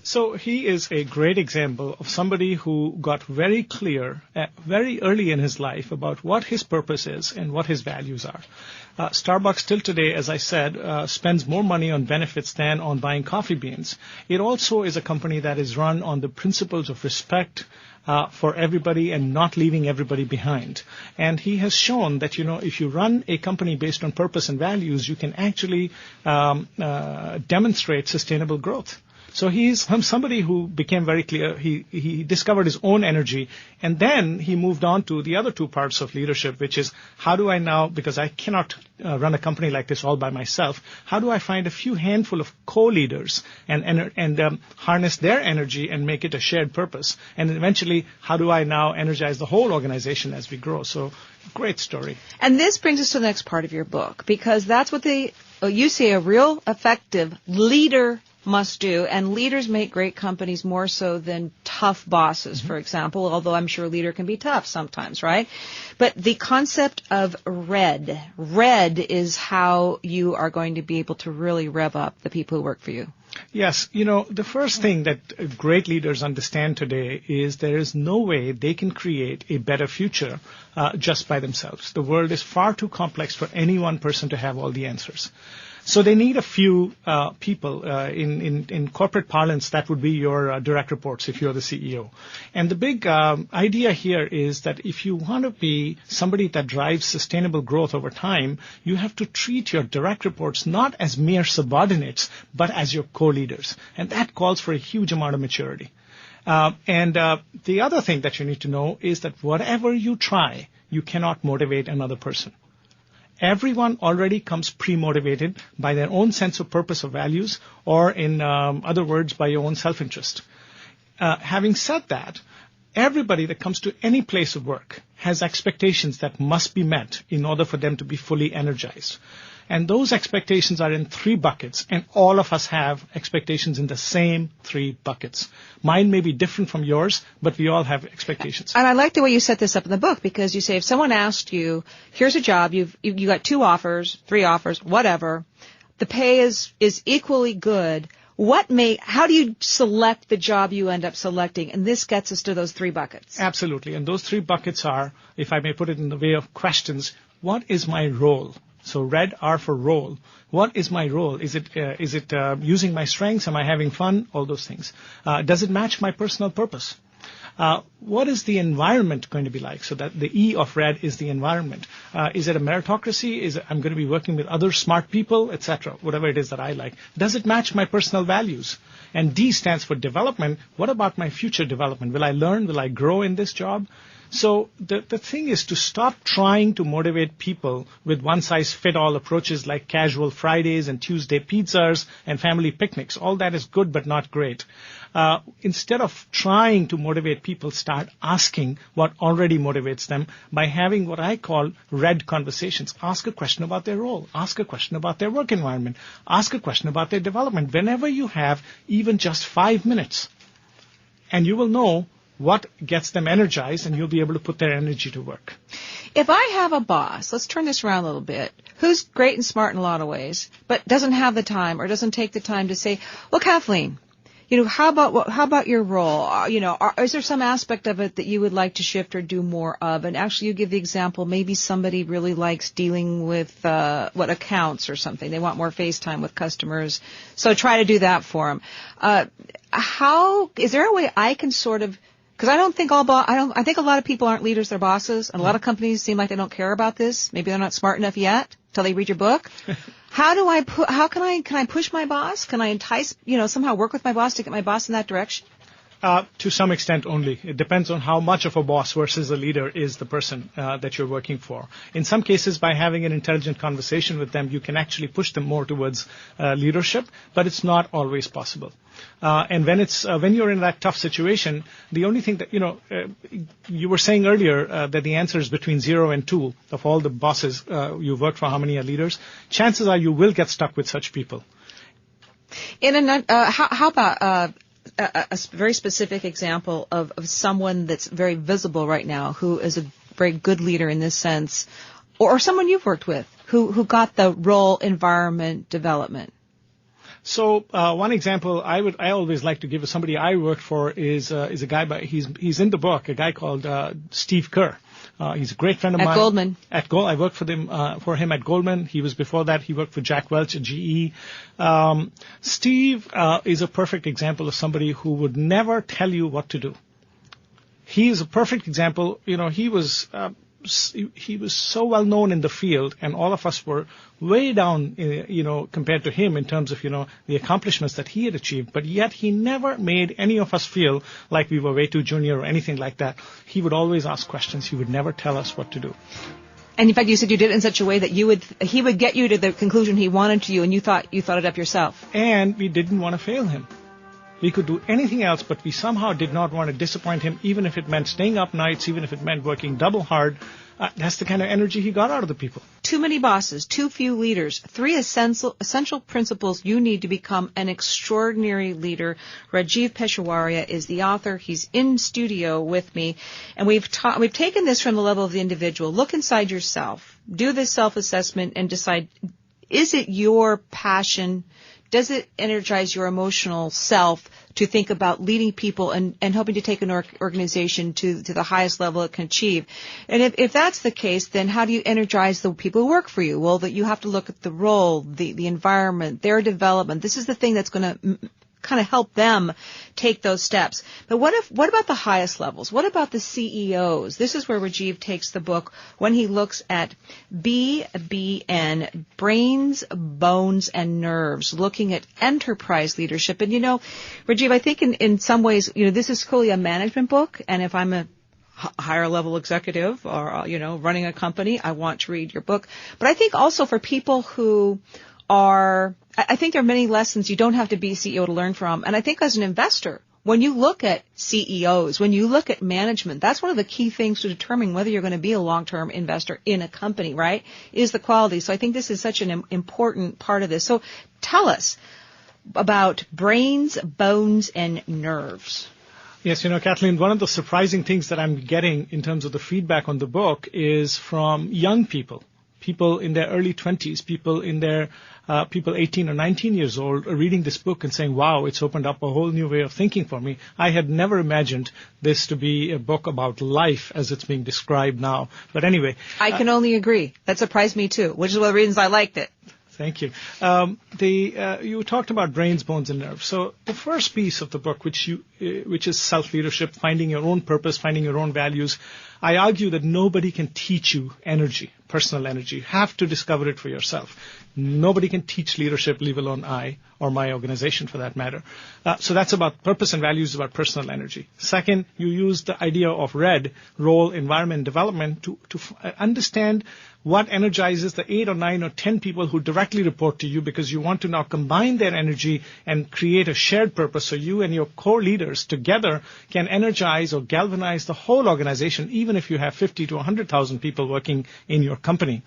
So he is a great example of somebody who got very clear very early in his life about what his purpose is and what his values are. Starbucks till today, as I said, spends more money on benefits than on buying coffee beans. It also is a company that is run on the principles of respect for everybody and not leaving everybody behind. And he has shown that, if you run a company based on purpose and values, you can actually demonstrate sustainable growth. So he's somebody who became very clear. He discovered his own energy, and then he moved on to the other two parts of leadership, which is how do I now, because I cannot run a company like this all by myself, how do I find a few handful of co-leaders and harness their energy and make it a shared purpose? And eventually, how do I now energize the whole organization as we grow? So great story. And this brings us to the next part of your book, because that's what you say a real effective leader must do, and leaders make great companies more so than tough bosses, for example, although I'm sure a leader can be tough sometimes, right? But the concept of red is how you are going to be able to really rev up the people who work for you. Yes, the first thing that great leaders understand today is there is no way they can create a better future just by themselves. The world is far too complex for any one person to have all the answers. So they need a few people. In corporate parlance, that would be your direct reports if you're the CEO. And the big idea here is that if you want to be somebody that drives sustainable growth over time, you have to treat your direct reports not as mere subordinates, but as your co-leaders. And that calls for a huge amount of maturity. And the other thing that you need to know is that whatever you try, you cannot motivate another person. Everyone already comes pre-motivated by their own sense of purpose or values, or in other words, by your own self-interest. Having said that, everybody that comes to any place of work has expectations that must be met in order for them to be fully energized. And those expectations are in 3 buckets, and all of us have expectations in the same 3 buckets. Mine may be different from yours, but we all have expectations. And I like the way you set this up in the book, because you say if someone asked you, here's a job, you got 2 offers, 3 offers, whatever, the pay is equally good, how do you select the job you end up selecting? And this gets us to those 3 buckets. Absolutely. And those 3 buckets are, if I may put it in the way of questions, what is my role? So red R for role. What is my role? Is it using my strengths? Am I having fun? All those things. Does it match my personal purpose? What is the environment going to be like? So that the E of red is the environment. Is it a meritocracy? I'm going to be working with other smart people, etc. Whatever it is that I like. Does it match my personal values? And D stands for development. What about my future development? Will I learn? Will I grow in this job? So the thing is to stop trying to motivate people with one-size-fit-all approaches like casual Fridays and Tuesday pizzas and family picnics. All that is good but not great. Instead of trying to motivate people, start asking what already motivates them by having what I call red conversations. Ask a question about their role. Ask a question about their work environment. Ask a question about their development. Whenever you have even just 5 minutes, and you will know what gets them energized, and you'll be able to put their energy to work. If I have a boss, let's turn this around a little bit, who's great and smart in a lot of ways, but doesn't have the time or doesn't take the time to say, well, Kathleen, how about your role? Is there some aspect of it that you would like to shift or do more of? And actually, you give the example, maybe somebody really likes dealing with accounts or something. They want more face time with customers, so try to do that for them. Is there a way I can sort of, because I think a lot of people aren't leaders, they're bosses, and a lot of companies seem like they don't care about this. Maybe they're not smart enough yet till they read your book. How can I push my boss? Can I entice, somehow work with my boss to get my boss in that direction? To some extent only. It depends on how much of a boss versus a leader is the person that you're working for. In some cases, by having an intelligent conversation with them, you can actually push them more towards leadership, but it's not always possible. And when you're in that tough situation, the only thing that, you were saying earlier that the answer is between 0 and 2 of all the bosses you've worked for, how many are leaders. Chances are you will get stuck with such people. How about a very specific example of someone that's very visible right now who is a very good leader in this sense, or someone you've worked with who got the role environment development? So one example I always like to give is somebody I worked for is a guy he's in the book, a guy called Steve Kerr. He's a great friend of mine. At Goldman. I worked for him at Goldman. He was before that. He worked for Jack Welch at GE. Steve is a perfect example of somebody who would never tell you what to do. He is a perfect example. He was so well known in the field, and all of us were way down, compared to him in terms of, the accomplishments that he had achieved. But yet he never made any of us feel like we were way too junior or anything like that. He would always ask questions. He would never tell us what to do. And in fact, you said you did it in such a way that he would get you to the conclusion he wanted to you, and you thought it up yourself. And we didn't want to fail him. We could do anything else, but we somehow did not want to disappoint him, even if it meant staying up nights, even if it meant working double hard. That's the kind of energy he got out of the people. Too many bosses, too few leaders. 3 essential principles you need to become an extraordinary leader. Rajeev Peshawaria is the author. He's in studio with me. And we've taken this from the level of the individual. Look inside yourself. Do this self-assessment and decide, is it your passion? Does it energize your emotional self to think about leading people and hoping to take an organization to the highest level it can achieve? And if that's the case, then how do you energize the people who work for you? Well, that you have to look at the role, the environment, their development. This is the thing that's going to kind of help them take those steps. But what about the highest levels? What about the CEOs? This is where Rajeev takes the book when he looks at BBN, brains, bones, and nerves, looking at enterprise leadership. And Rajeev, I think in some ways, this is clearly a management book, and if I'm a higher level executive or, running a company, I want to read your book. But I think also for people who I think there are many lessons you don't have to be a CEO to learn from. And I think as an investor, when you look at CEOs, when you look at management, that's one of the key things to determine whether you're going to be a long-term investor in a company, right, is the quality. So I think this is such an important part of this. So tell us about brains, bones, and nerves. Yes, Kathleen, one of the surprising things that I'm getting in terms of the feedback on the book is from young people in their early 20s, people 18 or 19 years old are reading this book and saying, wow, it's opened up a whole new way of thinking for me. I had never imagined this to be a book about life as it's being described now. But anyway. I can only agree. That surprised me too, which is one of the reasons I liked it. Thank you. You talked about brains, bones, and nerves. So the first piece of the book, which is self-leadership, finding your own purpose, finding your own values, I argue that nobody can teach you energy, personal energy. You have to discover it for yourself. Nobody can teach leadership, leave alone I or my organization for that matter. So that's about purpose and values, about personal energy. Second, you use the idea of RED, role, environment, development, to understand what energizes the 8 or 9 or 10 people who directly report to you, because you want to now combine their energy and create a shared purpose so you and your core leaders together can energize or galvanize the whole organization, even if you have 50 to 100,000 people working in your company.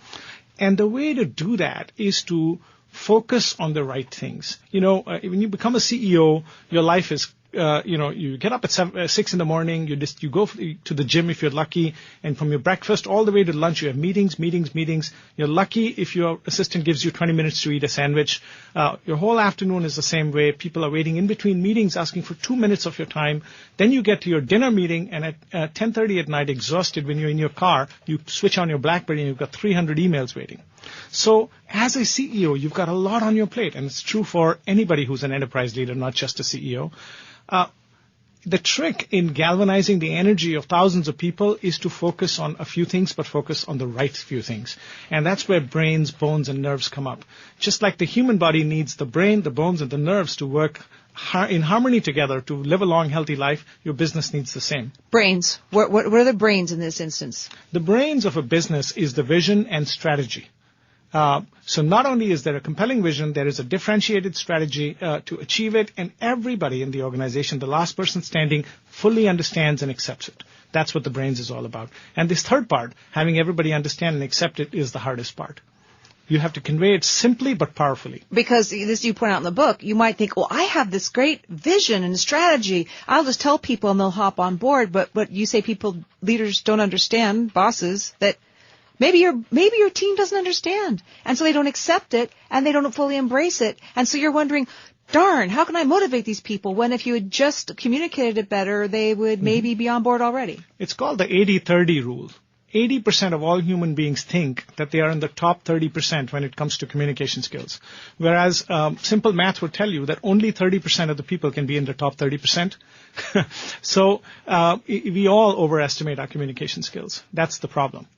And the way to do that is to focus on the right things. When you become a CEO, your life is you get up at 6 in the morning, you go to the gym if you're lucky, and from your breakfast all the way to lunch you have meetings. You're lucky if your assistant gives you 20 minutes to eat a sandwich. Your whole afternoon is the same way. People are waiting in between meetings asking for 2 minutes of your time. Then you get to your dinner meeting, and at 10:30 at night, exhausted, when you're in your car, you switch on your BlackBerry and you've got 300 emails waiting. So as a CEO, you've got a lot on your plate, and it's true for anybody who's an enterprise leader, not just a CEO. The trick in galvanizing the energy of thousands of people is to focus on a few things, but focus on the right few things. And that's where brains, bones, and nerves come up. Just like the human body needs the brain, the bones, and the nerves to work in harmony together to live a long, healthy life, your business needs the same. Brains. What are the brains in this instance? The brains of a business is the vision and strategy. So not only is there a compelling vision, there is a differentiated strategy to achieve it, and everybody in the organization, the last person standing, fully understands and accepts it. That's what the brains is all about. And this third part, having everybody understand and accept it, is the hardest part. You have to convey it simply but powerfully. Because this you point out in the book, you might think, well, I have this great vision and strategy. I'll just tell people and they'll hop on board. But you say leaders don't understand, bosses, that Maybe your team doesn't understand, and so they don't accept it, and they don't fully embrace it, and so you're wondering, darn, how can I motivate these people when if you had just communicated it better, they would maybe be on board already? It's called the 80-30 rule. 80% of all human beings think that they are in the top 30% when it comes to communication skills, whereas simple math would tell you that only 30% of the people can be in the top 30%. So we all overestimate our communication skills. That's the problem.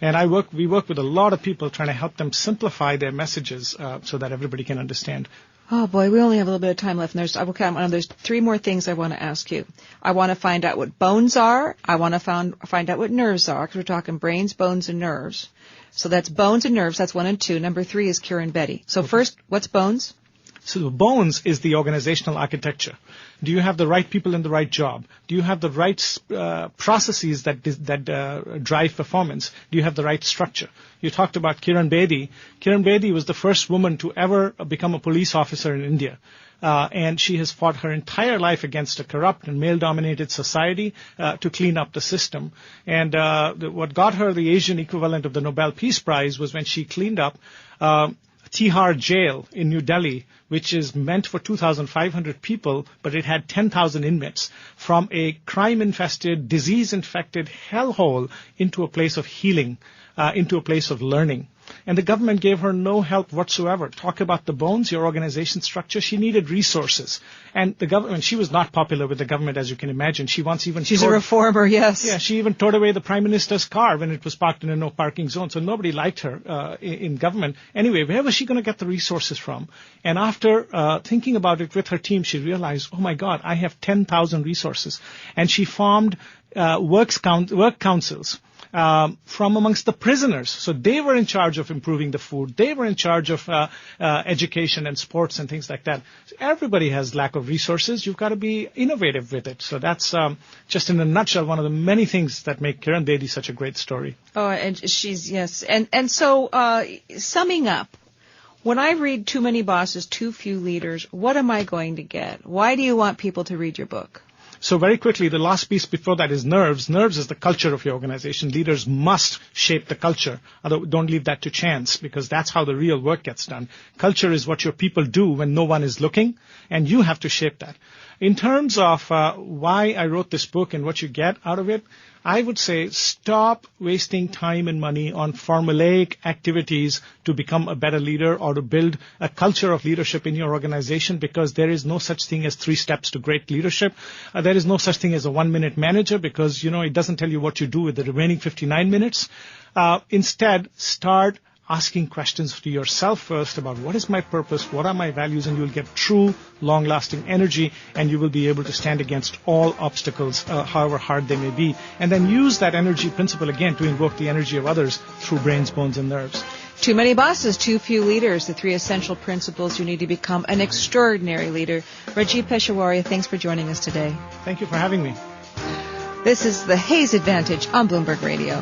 And we work with a lot of people trying to help them simplify their messages so that everybody can understand. Oh boy, we only have a little bit of time left, and there's 3 more things I want to ask you. I want to find out what bones are. I want to find out what nerves are, because we're talking brains, bones, and nerves. So that's bones and nerves. That's 1 and 2. Number 3 is Kieran Betty. So first, what's bones? So bones is the organizational architecture. Do you have the right people in the right job? Do you have the right processes that drive performance? Do you have the right structure? You talked about Kieran Bedi. Kieran Bedi was the first woman to ever become a police officer in India. And she has fought her entire life against a corrupt and male-dominated society to clean up the system. And what got her the Asian equivalent of the Nobel Peace Prize was when she cleaned up Tihar jail in New Delhi, which is meant for 2,500 people, but it had 10,000 inmates, from a crime-infested, disease-infected hellhole into a place of healing, into a place of learning. And the government gave her no help whatsoever. Talk about the bones, your organization structure. She needed resources. And the government, she was not popular with the government, as you can imagine. She's a reformer, yes. Yeah, she even towed away the prime minister's car when it was parked in a no parking zone. So nobody liked her in government. Anyway, where was she going to get the resources from? And after thinking about it with her team, she realized, oh my God, I have 10,000 resources. And she formed work councils. From amongst the prisoners. So they were in charge of improving the food. They were in charge of education and sports and things like that. So everybody has lack of resources. You've got to be innovative with it. So that's just in a nutshell one of the many things that make Kieran Bedi such a great story. Oh, and yes. And so summing up, when I read Too Many Bosses, Too Few Leaders, what am I going to get? Why do you want people to read your book? So very quickly, the last piece before that is nerves. Nerves is the culture of your organization. Leaders must shape the culture. Don't leave that to chance, because that's how the real work gets done. Culture is what your people do when no one is looking, and you have to shape that. In terms of why I wrote this book and what you get out of it, I would say stop wasting time and money on formulaic activities to become a better leader or to build a culture of leadership in your organization, because there is no such thing as 3 steps to great leadership. There is no such thing as a 1-minute manager, because, it doesn't tell you what you do with the remaining 59 minutes. Instead, start asking questions to yourself first about what is my purpose, what are my values, and you'll get true, long-lasting energy, and you will be able to stand against all obstacles, however hard they may be. And then use that energy principle again to invoke the energy of others through brains, bones, and nerves. Too many bosses, too few leaders, the 3 essential principles you need to become an extraordinary leader. Rajeev Peshawaria, thanks for joining us today. Thank you for having me. This is The Hayes Advantage on Bloomberg Radio.